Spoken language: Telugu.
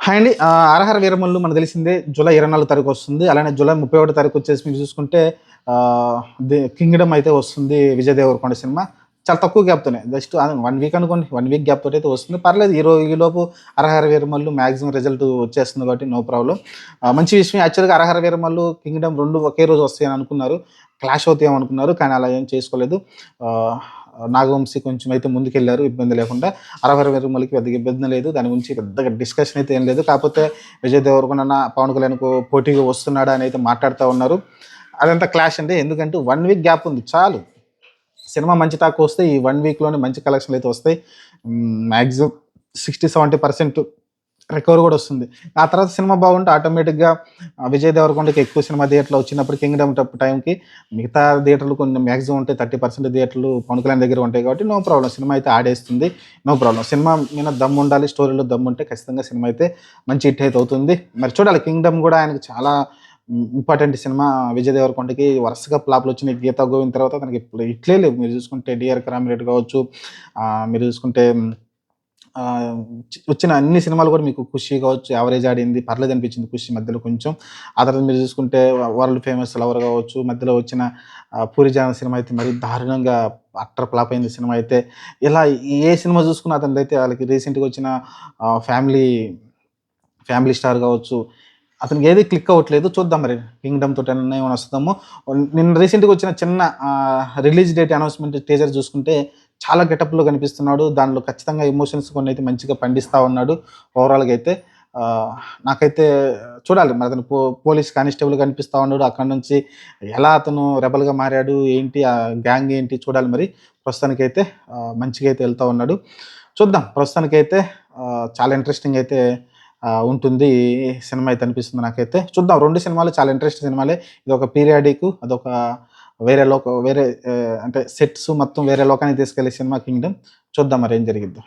హాయ్ అండి. 'హరహర వీరమల్లు' మనకు తెలిసిందే జూలై 24 తారీఖు వస్తుంది. అలానే జూలై 31 తారీఖు వచ్చేసి మీరు చూసుకుంటే 'కింగ్డమ్' అయితే వస్తుంది. విజయ్ దేవరకొండ సినిమా. చాలా తక్కువ గ్యాప్‌తోనే జస్ట్ 1 వీక్ అనుకోండి. 1 వీక్ గ్యాప్ తోటి అయితే వస్తుంది. పర్లేదు ఈలోపు 'హరహర వీరమల్లు' మాక్సిమం రిజల్ట్ వచ్చేస్తుంది కాబట్టి నో ప్రాబ్లమ్. మంచి విషయం యాక్చువల్‌గా 'హరహర వీరమల్లు', 'కింగ్డమ్' 2 ఒకే రోజు వస్తాయని అనుకున్నారు. క్లాష్ అవుతాయేమో అనుకున్నారు. కానీ అలా ఏం చేసుకోలేదు. ఆహ్, నాగవంశీ కొంచెం అయితే ముందుకెళ్లారు ఇబ్బంది లేకుండా. 'హరహర వీరమల్లు'కి పెద్దగా ఇబ్బంది లేదు. దాని గురించి పెద్దగా డిస్కషన్ అయితే ఏం లేదు. కాకపోతే విజయ్ దేవరకొండ అన్న పవన్ కళ్యాణ్‌కు పోటీగా వస్తున్నాడా అని అయితే మాట్లాడుతా ఉన్నారు. అదంతా క్లాష్ అండి. ఎందుకంటే 1 వీక్ గ్యాప్ ఉంది చాలు. సినిమా మంచి టాక్ వస్తే ఈ 1 వీక్‌లోనే మంచి కలెక్షన్‌లు అయితే వస్తాయి. మాక్సిమం 60-70% రికవరీ కూడా వస్తుంది. ఆ తర్వాత సినిమా బాగుంటే ఆటోమేటిక్‌గా విజయ్ దేవరకొండకి ఎక్కువ సినిమా థియేటర్‌లో వచ్చినప్పుడు 'కింగ్డమ్' టైంకి మిగతా థియేటర్లు కొన్ని మాక్సిమం ఉంటాయి. 30% థియేటర్లు పవన్ కళ్యాణ్ దగ్గర ఉంటాయి కాబట్టి నో ప్రాబ్లమ్. సినిమా అయితే ఆడేస్తుంది. No problem. సినిమా మీద దమ్ ఉండాలి. స్టోరీలో దమ్ ఉంటే ఖచ్చితంగా సినిమా అయితే మంచి హిట్ అయితే అవుతుంది. మరి చూడాలి 'కింగ్డమ్' కూడా ఆయనకు చాలా ఇంపార్టెంట్ సినిమా. విజయ్ దేవరకొండకి వరుసగా ఫ్లాప్‌లు వచ్చినాయి. 'గీతా గోవింద్' తర్వాత తనకి ఇప్పుడు హిట్లే లేవు. మీరు చూసుకుంటే 'డిఆర్‌కే రామిరెడ్డి' కావచ్చు, మీరు చూసుకుంటే ఆహ్, వచ్చిన అన్ని సినిమాలు కూడా మీకు 'ఖుషి' కావచ్చు యావరేజ్ ఆడింది. పర్లేదనిపించింది 'ఖుషి' మధ్యలో కొంచెం. ఆ తర్వాత మీరు చూసుకుంటే 'వరల్డ్ ఫేమస్ లవర్' కావచ్చు, మధ్యలో వచ్చిన 'పూరి జగన్నాథ్' సినిమా అయితే మరీ దారుణంగా అట్టర్ ఫ్లాప్ అయింది సినిమా అయితే. ఇలా ఏ సినిమా చూసుకున్నా అతనిదైతే ఆళ్ళకి రీసెంట్‌గా వచ్చిన ఫ్యామిలీ స్టార్ కావచ్చు, అతనికి ఏది క్లిక్ అవ్వట్లేదు. చూద్దాం మరి 'కింగ్డమ్' తోటన్నా ఏమైనా వస్తుందేమో. నిన్న రీసెంట్‌గా వచ్చిన చిన్న రిలీజ్ డేట్ అనౌన్స్‌మెంట్ టీజర్ చూసుకుంటే చాలా గెటప్‌లో కనిపిస్తున్నాడు. దానిలో ఖచ్చితంగా ఎమోషన్స్ కొన్నైతే మంచిగా పండిస్తా ఉన్నాడు. ఓవరాల్‌గా అయితే ఆహ్, నాకైతే చూడాలి మరి అతను పోలీస్ కానిస్టేబుల్‌గా కనిపిస్తా ఉన్నాడు. అక్కడి నుంచి ఎలా అతను రెబెల్‌గా మారాడు, ఏంటి ఆ గ్యాంగ్ ఏంటి చూడాలి మరి. ప్రస్తుతానికైతే మంచిగా అయితే వెళ్తా ఉన్నాడు. చూద్దాం ప్రస్తుతానికైతే చాలా ఇంట్రెస్టింగ్ అయితే ఉంటుంది సినిమా అయితే అనిపిస్తుంది నాకైతే. చూద్దాం 2 సినిమాలు చాలా ఇంట్రెస్టింగ్ సినిమాలే. ఇదొక పీరియాడిక్, అదొక వేరే అంటే సెట్స్ మొత్తం వేరే లోకానికి తీసుకెళ్ళే సినిమా 'కింగ్డమ్'. చూద్దాం మరి ఏం జరిగిద్దో.